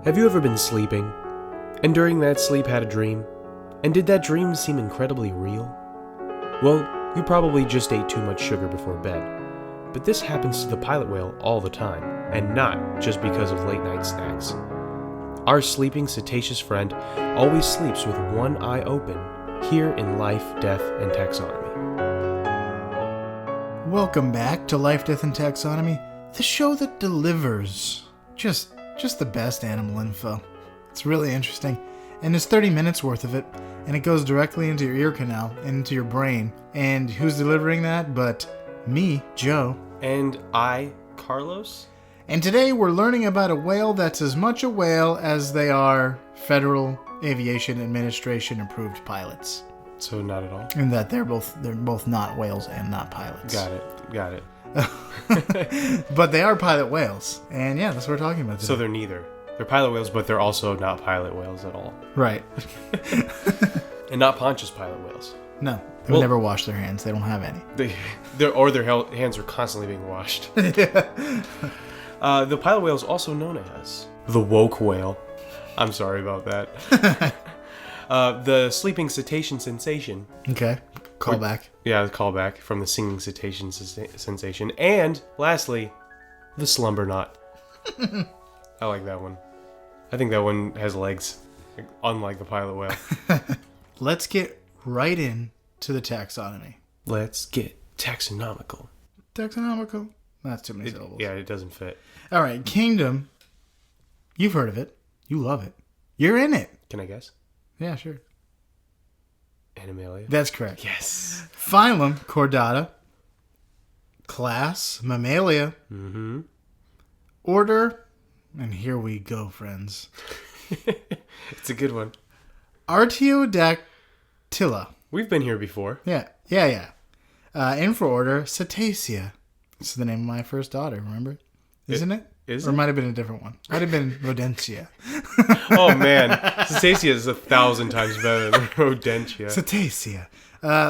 Have you ever been sleeping, and during that sleep had a dream? And did that dream seem incredibly real? Well, you probably just ate too much sugar before bed. But this happens to the pilot whale all the time, and not just because of late night snacks. Our sleeping cetaceous friend always sleeps with one eye open, here in Life, Death, and Taxonomy. Welcome back to Life, Death, and Taxonomy, the show that delivers just the best animal info. It's really interesting, and there's 30 minutes worth of it, and it goes directly into your ear canal and into your brain. And who's delivering that but me, Joe? And I, Carlos? And today we're learning about a whale that's as much a whale as they are Federal Aviation Administration approved pilots. So not at all? And that they're both not whales and not pilots. Got it. But they are pilot whales. And yeah, that's what we're talking about today. So they're neither. They're pilot whales, but they're also not pilot whales at all. Right. And not Pontius pilot whales. No, they never wash their hands. They don't have any. Their hands are constantly being washed. The pilot whale is also known as the woke whale. I'm sorry about that. The sleeping cetacean sensation. Okay. Callback. Yeah, the callback from the singing cetacean sensation. And lastly, the slumber knot. I like that one. I think that one has legs, unlike the pilot whale. Let's get right in to the taxonomy. Let's get taxonomical. Taxonomical? That's too many syllables. Yeah, it doesn't fit. All right, kingdom. You've heard of it. You love it. You're in it. Can I guess? Yeah, sure. Animalia? That's correct. Yes. Phylum, Chordata. Class, Mammalia. Mm-hmm. Order, and here we go, friends. It's a good one. Artiodactyla. We've been here before. Yeah. In for order, Cetacea. This is the name of my first daughter, remember? Isn't it? Is or it? It might have been a different one. Might have been Rodentia. Oh, man. Cetacea is 1,000 times better than Rodentia. Cetacea.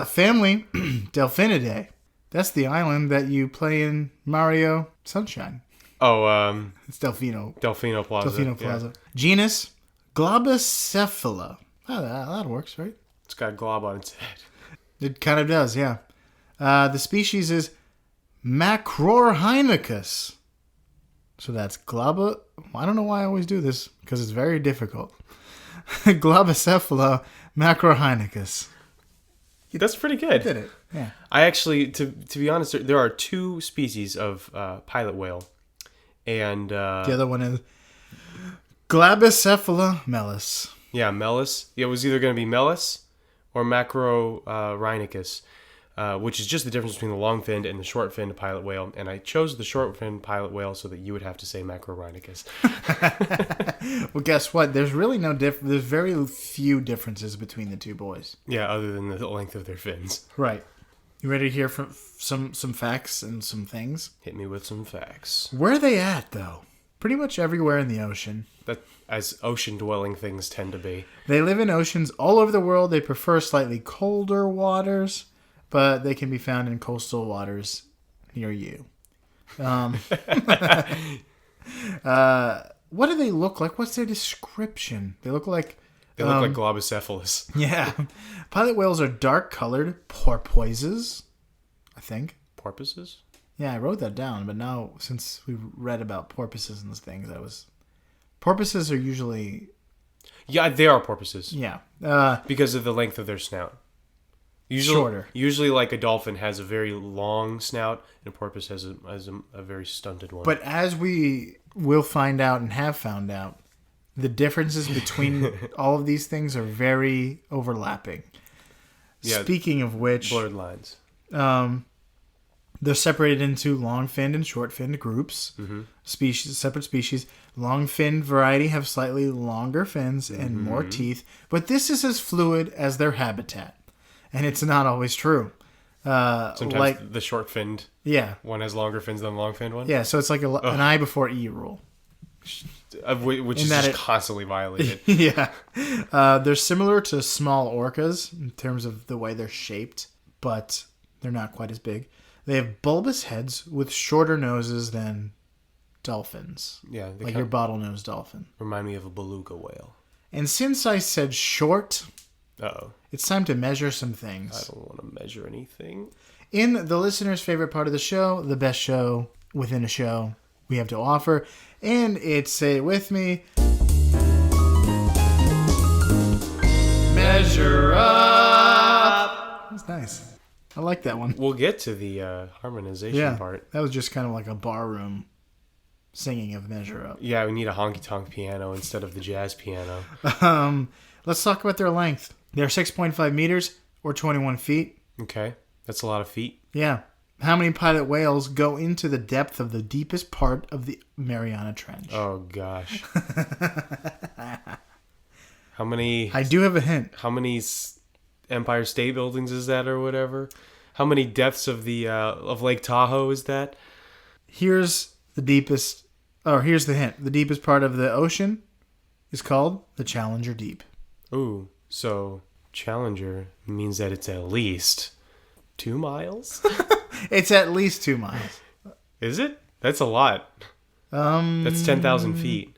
Family, Delphinidae. That's the island that you play in Mario Sunshine. Oh, It's Delfino. Delfino Plaza. Delfino Plaza. Yeah. Genus, Globicephala. Oh, that works, right? It's got a glob on its head. It kind of does, yeah. The species is Macrorhynchus. So that's I don't know why I always do this, because it's very difficult. Globicephala macrorhynchus. That's pretty good. You did it, yeah. I actually, to be honest, there are two species of pilot whale. And the other one is Globicephala melis. Yeah, melis. It was either going to be melis or Macrorhynchus, which is just the difference between the long-finned and the short-finned pilot whale. And I chose the short-finned pilot whale so that you would have to say Macrorhynchus. Well, guess what? There's really no There's very few differences between the two boys. Yeah, other than the length of their fins. Right. You ready to hear from some facts and some things? Hit me with some facts. Where are they at, though? Pretty much everywhere in the ocean. That, as ocean-dwelling things tend to be. They live in oceans all over the world. They prefer slightly colder waters, but they can be found in coastal waters near you. What do they look like? What's their description? They look like Globicephalus. Yeah. Pilot whales are dark-colored porpoises, I think. Porpoises? Yeah, I wrote that down, but now, since we've read about porpoises and things, porpoises are usually... Yeah, they are porpoises. Yeah. Because of the length of their snout. Shorter. Usually, like a dolphin has a very long snout, and a porpoise has a very stunted one. But as we will find out and have found out, the differences between all of these things are very overlapping. Yeah, speaking of which... Blurred lines. They're separated into long-finned and short-finned groups. Mm-hmm. Separate species. Long-finned variety have slightly longer fins and more teeth, but this is as fluid as their habitat. And it's not always true. Sometimes the short-finned one has longer fins than the long-finned one? Yeah, so it's like an I before E rule. Which is just constantly violated. Yeah. They're similar to small orcas in terms of the way they're shaped, but they're not quite as big. They have bulbous heads with shorter noses than dolphins. Yeah. Like your bottlenose dolphin. Remind me of a beluga whale. And since I said short, Uh-oh. it's time to measure some I things. don't want to measure anything. In the listener's favorite part of the show, the best show within a show we have to offer. And it's, say it with me, measure up. That's nice. I like that one. We'll get to the harmonization part. That was just kind of like a barroom singing of measure up. Yeah, we need a honky-tonk piano instead of the jazz piano. Let's talk about their length. They're 6.5 meters or 21 feet. Okay, that's a lot of feet. Yeah. How many pilot whales go into the depth of the deepest part of the Mariana Trench? Oh, gosh. How many... I do have a hint. How many Empire State Buildings is that or whatever? How many depths of the of Lake Tahoe is that? Here's the deepest... Oh, here's the hint. The deepest part of the ocean is called the Challenger Deep. Ooh, so Challenger means that it's at least 2 miles? It's at least 2 miles. Is it? That's a lot. That's 10,000 feet.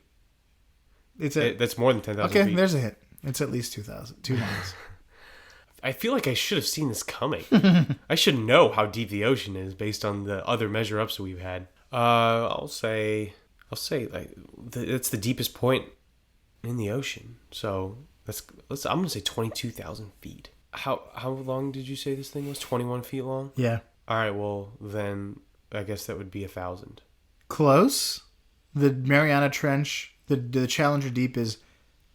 That's more than 10,000 feet. Okay, there's a hint. It's at least 2 miles. I feel like I should have seen this coming. I should know how deep the ocean is based on the other measure-ups we've had. I'll say like it's the deepest point in the ocean. So I'm gonna say 22,000 feet. How long did you say this thing was? 21 feet long? Yeah. All right. Well, then I guess that would be 1,000. Close. The Mariana Trench, the Challenger Deep is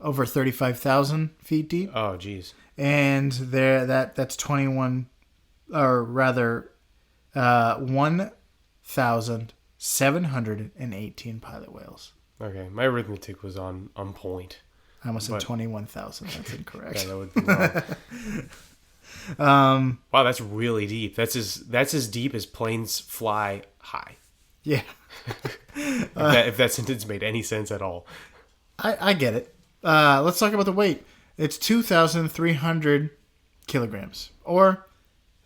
over 35,000 feet deep. Oh, geez. And that's 21, or rather, 1,718 pilot whales. Okay, my arithmetic was on point. I almost said 21,000. That's incorrect. Yeah, that would be wrong. Wow, that's really deep. That's as deep as planes fly high. Yeah. If that sentence made any sense at all. I get it. Let's talk about the weight. It's 2,300 kilograms, or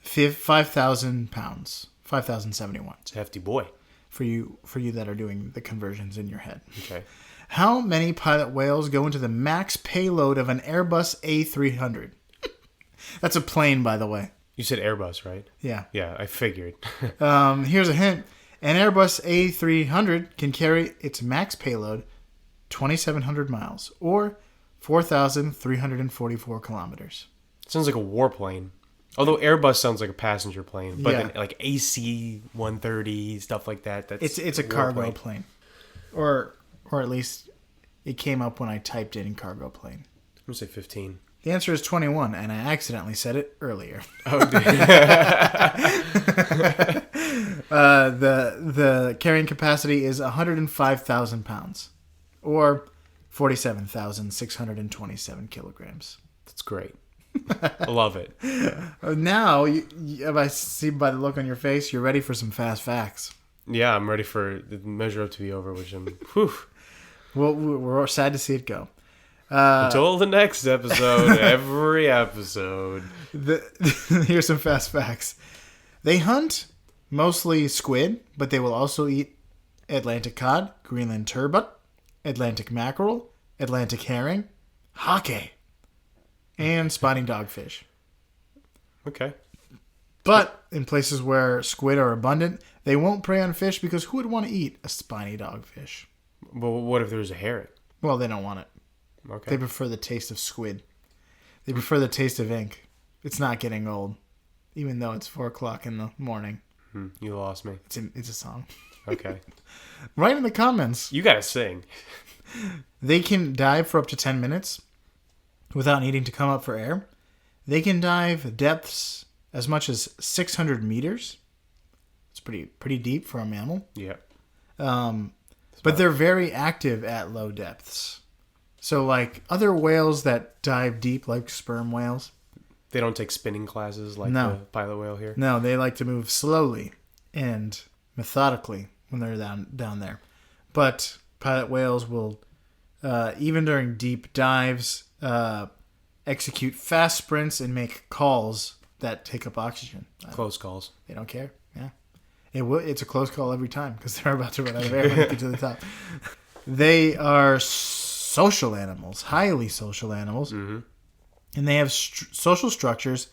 5,000 pounds, 5,071. It's a hefty boy. For you that are doing the conversions in your head. Okay. How many pilot whales go into the max payload of an Airbus A300? That's a plane, by the way. You said Airbus, right? Yeah. Yeah, I figured. Here's a hint. An Airbus A300 can carry its max payload 2,700 miles, or 4,344 kilometers. Sounds like a warplane. Although Airbus sounds like a passenger plane, but Yeah. then like AC-130 stuff like that. That's It's a cargo plane, or at least it came up when I typed it in cargo plane. I'm gonna say 15. The answer is 21, and I accidentally said it earlier. Oh, The carrying capacity is 105,000 pounds, or 47,627 kilograms. that's great. I love it. Now, if I see by the look on your face, you're ready for some fast facts. Yeah, I'm ready for the measure up to be over, which I'm. Whew. Well, we're sad to see it go. Until the next episode, every episode. Here's some fast facts. They hunt mostly squid, but they will also eat Atlantic cod, Greenland turbot, Atlantic mackerel, Atlantic herring, hake, and spiny dogfish. Okay. But in places where squid are abundant, they won't prey on fish because who would want to eat a spiny dogfish? But what if there's a herring? Well, they don't want it. Okay. They prefer the taste of squid. They prefer the taste of ink. It's not getting old, even though it's 4 o'clock in the morning. You lost me. It's a song. Okay. Write in the comments. You gotta sing. They can dive for up to 10 minutes without needing to come up for air. They can dive depths as much as 600 meters. It's pretty deep for a mammal. Yeah. But they're very active at low depths. So like other whales that dive deep, like sperm whales. They don't take spinning classes like No. the pilot whale here. No, they like to move slowly and methodically when they're down there. But pilot whales will, even during deep dives, execute fast sprints and make calls that take up oxygen. Close calls. They don't care. Yeah. It's a close call every time because they're about to run out of air when they get to the top. They are social animals, highly social animals, and they have social structures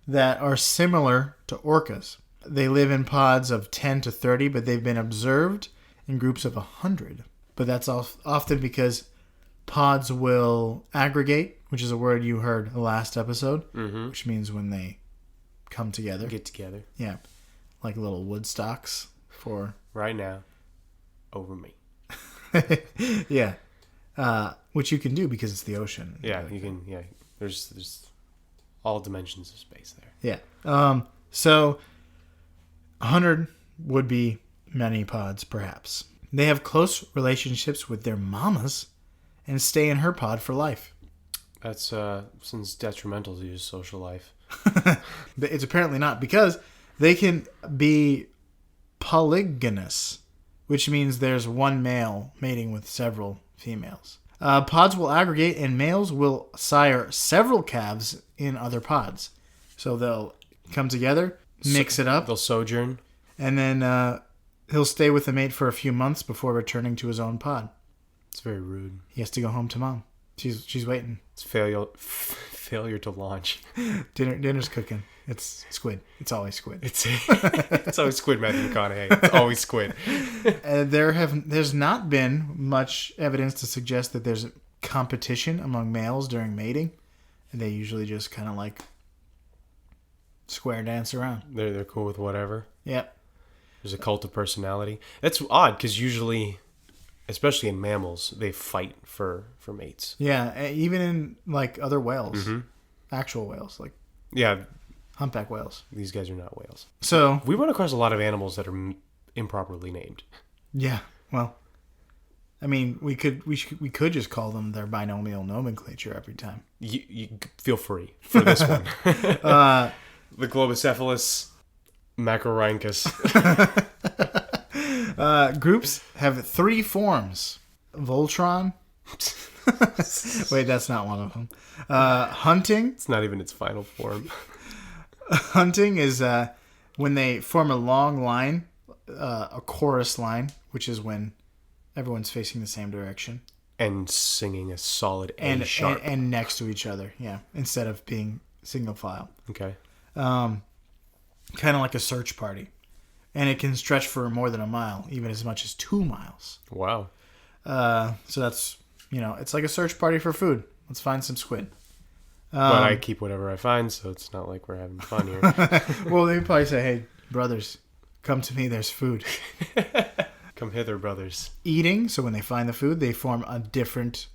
that are similar to orcas. They live in pods of 10 to 30, but they've been observed in groups of 100. But that's often because pods will aggregate, which is a word you heard the last episode, which means when they come together. Get together. Yeah. Like little wood stocks for... Right now. Over me. Yeah. Which you can do because it's the ocean. Yeah, you can... Yeah. There's all dimensions of space there. Yeah. So 100 would be many pods, perhaps. They have close relationships with their mamas and stay in her pod for life. That's since detrimental to your social life. But it's apparently not, because they can be polygynous, which means there's one male mating with several females. Pods will aggregate, and males will sire several calves in other pods. So they'll come together, mix it up. They'll sojourn. And then he'll stay with the mate for a few months before returning to his own pod. It's very rude. He has to go home to mom. She's waiting. It's failure to launch. Dinner's cooking. It's squid. It's always squid. It's always squid, Matthew McConaughey. It's always squid. There's not been much evidence to suggest that there's competition among males during mating, and they usually just kind of like square dance around. They're cool with whatever. Yep. There's a cult of personality. That's odd because usually, especially in mammals, they fight for mates. Yeah, even in like other whales, actual whales, like humpback whales. These guys are not whales. So we run across a lot of animals that are improperly named. Yeah, well, I mean, we could just call them their binomial nomenclature every time. You feel free for this one. The Globocephalus macrorhynchus. Groups have 3 forms. Voltron. Wait, that's not one of them. Hunting. It's not even its final form. Hunting is when they form a long line, a chorus line, which is when everyone's facing the same direction. And singing a solid A sharp. And next to each other, yeah. Instead of being single file. Okay. Kind of like a search party. And it can stretch for more than a mile, even as much as 2 miles. Wow. So that's, it's like a search party for food. Let's find some squid. But I keep whatever I find, so it's not like we're having fun here. Well, they probably say, hey, brothers, come to me, there's food. Come hither, brothers. Eating, so when they find the food, they form a different...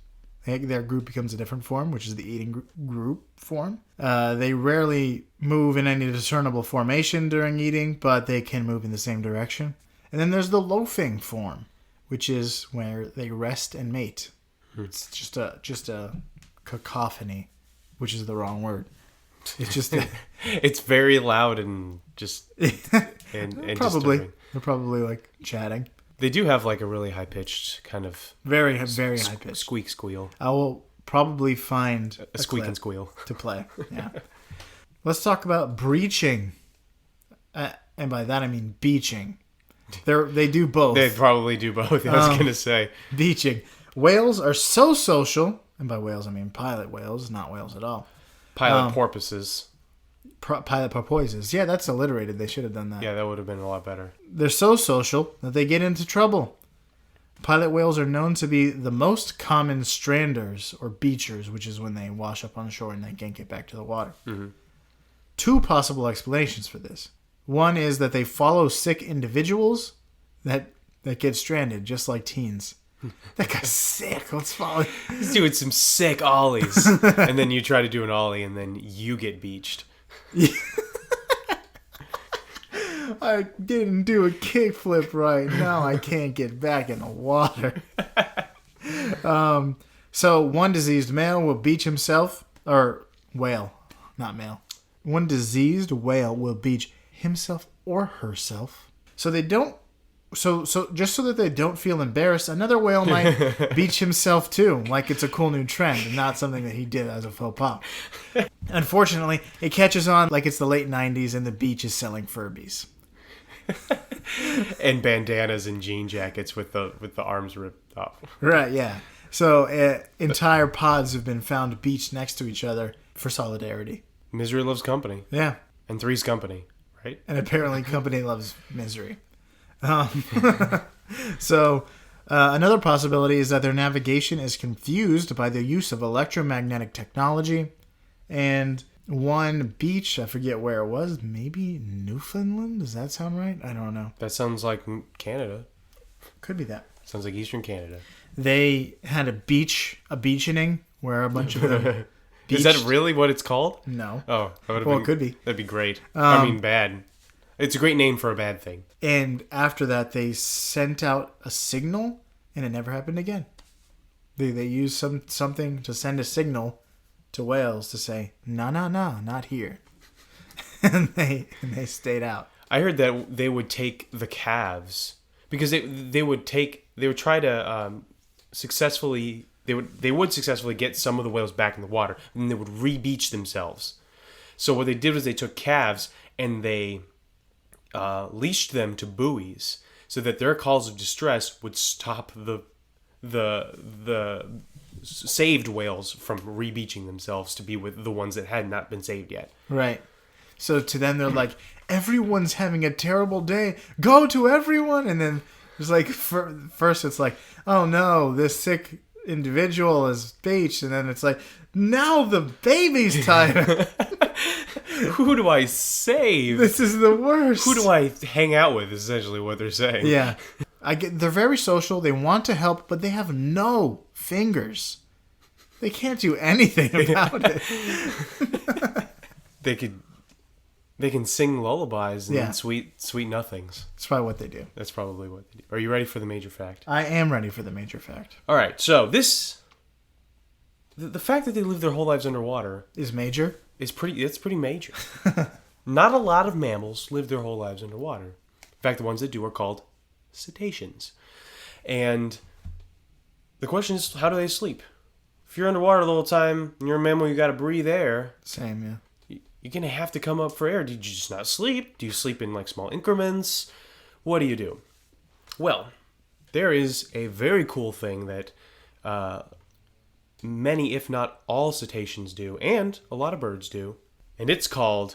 Their group becomes a different form, which is the eating group form. They rarely move in any discernible formation during eating, but they can move in the same direction. And then there's the loafing form, which is where they rest and mate. It's just a cacophony, which is the wrong word. It's just it's very loud and just and probably disturbing. They're probably like chatting. They do have like a really high pitched kind of very high pitched squeak squeal. I will probably find a squeak and squeal to play. Yeah. Let's talk about breaching, and by that I mean beaching. They do both. They probably do both. I was gonna say beaching. Whales are so social, and by whales I mean pilot whales, not whales at all. Pilot porpoises. Pilot porpoises. Yeah, that's alliterated. They should have done that. Yeah, that would have been a lot better. They're so social that they get into trouble. Pilot whales are known to be the most common stranders or beachers, which is when they wash up on shore and they can't get back to the water. Mm-hmm. 2 possible explanations for this. One is that they follow sick individuals that get stranded, just like teens. That guy's sick. Let's follow. He's doing some sick ollies. And then you try to do an ollie and then you get beached. I didn't do a kickflip right. Now I can't get back in the water. So one diseased male will beach himself, or whale, not male. One diseased whale will beach himself or herself. So they don't. So just so that they don't feel embarrassed, another whale might beach himself too, like it's a cool new trend and not something that he did as a faux pas. Unfortunately, it catches on like it's the late 90s and the beach is selling Furbies. And bandanas and jean jackets with the arms ripped off. Right, yeah. So entire pods have been found beached next to each other for solidarity. Misery loves company. Yeah. And three's company, right? And apparently company loves misery. So another possibility is that their navigation is confused by the use of electromagnetic technology. And one beach, I forget where it was, maybe Newfoundland? Does that sound right? I don't know. That sounds like Canada. Could be that. Sounds like Eastern Canada. They had a beachening where a bunch of them Is that really what it's called? No. Oh, It could be. That'd be great. I mean, bad. It's a great name for a bad thing. And after that, they sent out a signal, and it never happened again. They used something to send a signal to whales to say, no, not here. and they stayed out. I heard that they would take the calves because they would try to successfully get some of the whales back in the water, and they would re-beach themselves. So what they did was they took calves and they leashed them to buoys so that their calls of distress would stop the saved whales from re-beaching themselves to be with the ones that had not been saved yet. Right. So to them, they're like, everyone's having a terrible day. Go to everyone. And then it's like, first it's like, oh no, this sick individual is beached. And then it's like, now the baby's tired. Who do I save? This is the worst. Who do I hang out with, is essentially what they're saying. Yeah. They're very social. They want to help, but they have no fingers. They can't do anything about it. They can sing lullabies and sweet nothings. That's probably what they do. That's probably what they do. Are you ready for the major fact? I am ready for the major fact. All right. So the fact that they live their whole lives underwater is major. It's pretty major. Not a lot of mammals live their whole lives underwater. In fact, the ones that do are called cetaceans. And the question is, how do they sleep? If you're underwater the whole time and you're a mammal, you got to breathe air. Same, yeah. You're going to have to come up for air. Did you just not sleep? Do you sleep in like small increments? What do you do? Well, there is a very cool thing that many, if not all, cetaceans do, and a lot of birds do, and it's called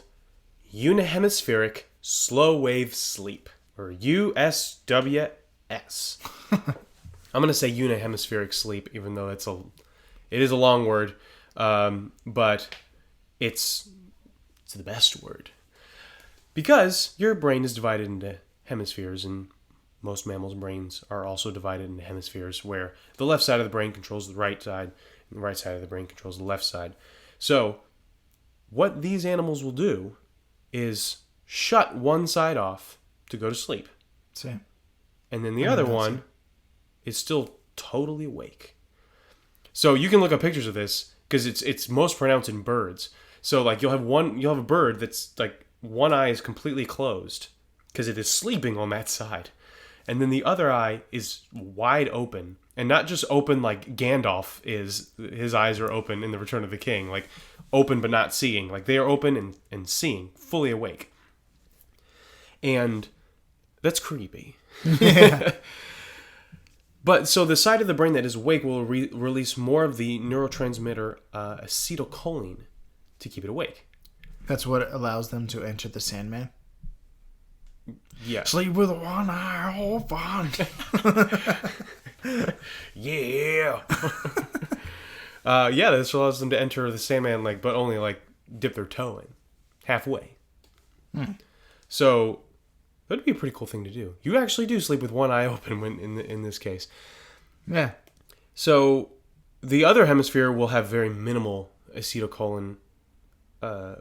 unihemispheric slow wave sleep, or USWS. I'm going to say unihemispheric sleep, even though it is a long word, but it's the best word. Because your brain is divided into hemispheres, and most mammals' brains are also divided into hemispheres, where the left side of the brain controls the right side, and the right side of the brain controls the left side. So, what these animals will do is shut one side off to go to sleep. Same. And then the other one is still totally awake. So you can look up pictures of this because it's most pronounced in birds. So like you'll have a bird that's like one eye is completely closed because it is sleeping on that side. And then the other eye is wide open, and not just open like Gandalf is. His eyes are open in The Return of the King, like open but not seeing. Like they are open and seeing, fully awake. And that's creepy. Yeah. But so the side of the brain that is awake will release more of the neurotransmitter acetylcholine to keep it awake. That's what allows them to enter the Sandman. Yeah. Sleep with one eye open. Yeah. Yeah, this allows them to enter the Sandman, but only dip their toe in halfway. So that'd be a pretty cool thing to do. You actually do sleep with one eye open when in this case. Yeah. So the other hemisphere will have very minimal acetylcholine,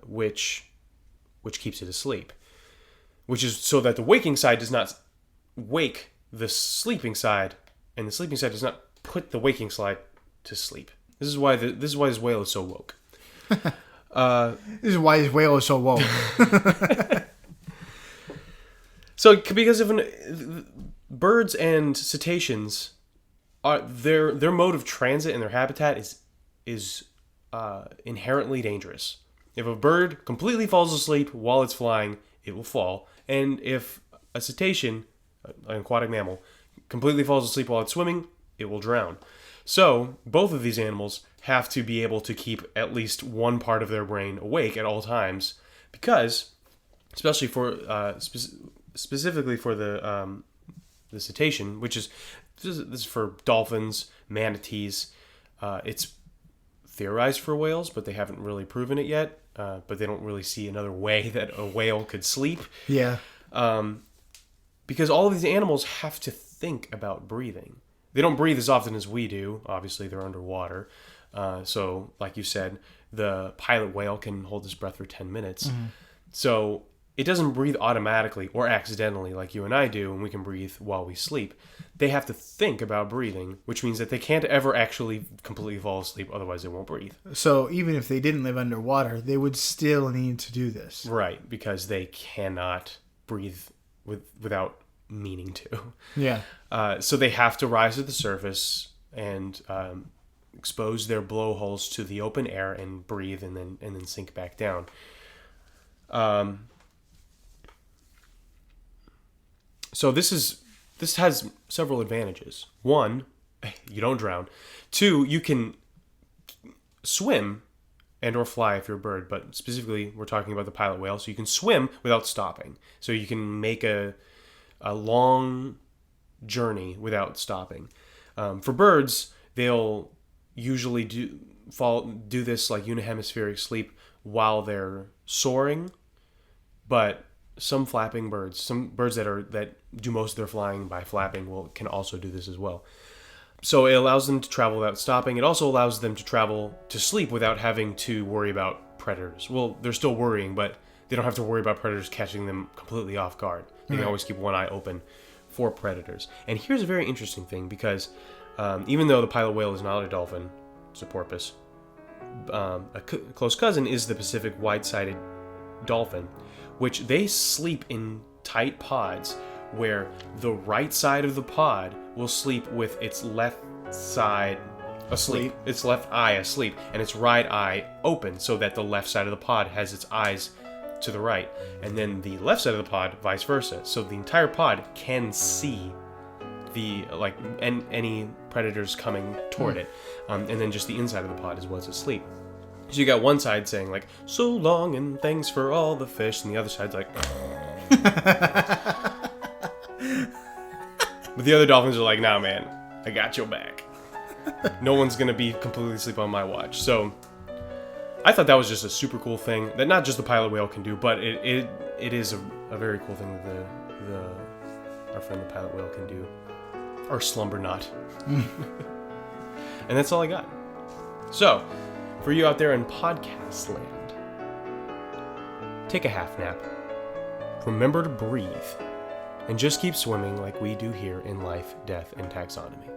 which keeps it asleep. Which is so that the waking side does not wake the sleeping side, and the sleeping side does not put the waking side to sleep. This is why this whale is so woke. This is why this whale is so woke. So because of birds and cetaceans, their mode of transit and their habitat is inherently dangerous. If a bird completely falls asleep while it's flying, it will fall. And if a cetacean, an aquatic mammal, completely falls asleep while it's swimming, it will drown. So both of these animals have to be able to keep at least one part of their brain awake at all times, because, especially for specifically for the cetacean, which is this is for dolphins, manatees. It's theorized for whales, but they haven't really proven it yet. But they don't really see another way that a whale could sleep. Yeah. Because all of these animals have to think about breathing. They don't breathe as often as we do. Obviously, they're underwater. So, like you said, the pilot whale can hold his breath for 10 minutes. Mm-hmm. So it doesn't breathe automatically or accidentally like you and I do, and we can breathe while we sleep. They have to think about breathing, which means that they can't ever actually completely fall asleep, otherwise they won't breathe. So even if they didn't live underwater, they would still need to do this. Right, because they cannot breathe without meaning to. Yeah. So they have to rise to the surface and expose their blowholes to the open air and breathe, and then sink back down. So this has several advantages. One, you don't drown. Two, you can swim and or fly if you're a bird, but specifically we're talking about the pilot whale, so you can swim without stopping. So you can make a long journey without stopping. For birds, they'll usually do this like unihemispheric sleep while they're soaring, but some flapping birds, some birds that do most of their flying by flapping, can also do this as well. So it allows them to travel without stopping. It also allows them to travel to sleep without having to worry about predators. Well, they're still worrying, but they don't have to worry about predators catching them completely off guard. They can always keep one eye open for predators. And here's a very interesting thing, because even though the pilot whale is not a dolphin, it's a porpoise, a close cousin is the Pacific wide-sided dolphin, which they sleep in tight pods where the right side of the pod will sleep with its left side asleep, its left eye asleep, and its right eye open, so that the left side of the pod has its eyes to the right, and then the left side of the pod vice versa. So the entire pod can see any predators coming toward it, and then just the inside of the pod is what's asleep. So you got one side saying like, "So long and thanks for all the fish," and the other side's like, but the other dolphins are like, "Nah, man, I got your back. No one's gonna be completely asleep on my watch." So I thought that was just a super cool thing that not just the pilot whale can do, but it is a very cool thing that our friend the pilot whale can do, or slumber not. And that's all I got. So, for you out there in podcast land, take a half nap, remember to breathe, and just keep swimming like we do here in Life, Death, and Taxonomy.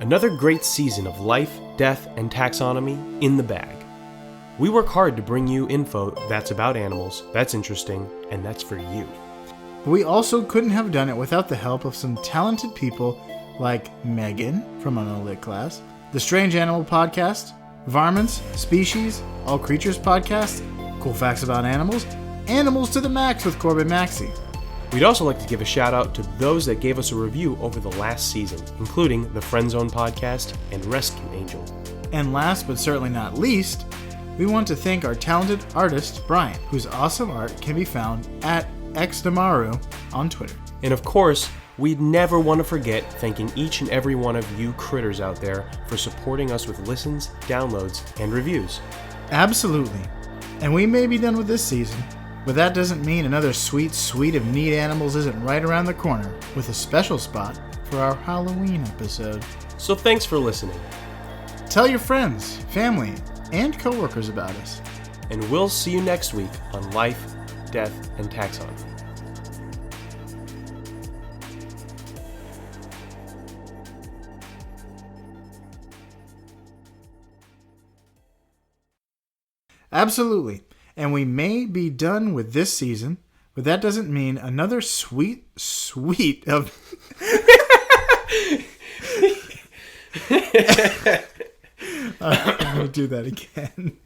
Another great season of Life, Death, and Taxonomy in the bag. We work hard to bring you info that's about animals, that's interesting, and that's for you. But we also couldn't have done it without the help of some talented people like Megan from a No Lit class, the Strange Animal Podcast, Varmints, Species, All Creatures Podcast, Cool Facts About Animals, Animals to the Max with Corbin Maxey. We'd also like to give a shout out to those that gave us a review over the last season, including the Friend Zone Podcast and Rescue Angel. And last but certainly not least, we want to thank our talented artist, Brian, whose awesome art can be found at xdamaru on Twitter. And of course, we'd never want to forget thanking each and every one of you critters out there for supporting us with listens, downloads, and reviews. Absolutely. And we may be done with this season, but that doesn't mean another sweet suite of neat animals isn't right around the corner with a special spot for our Halloween episode. So thanks for listening. Tell your friends, family, and coworkers about us. And we'll see you next week on Life, Death, and Taxonomy. Absolutely. And we may be done with this season, but that doesn't mean another sweet of... I'm going to do that again.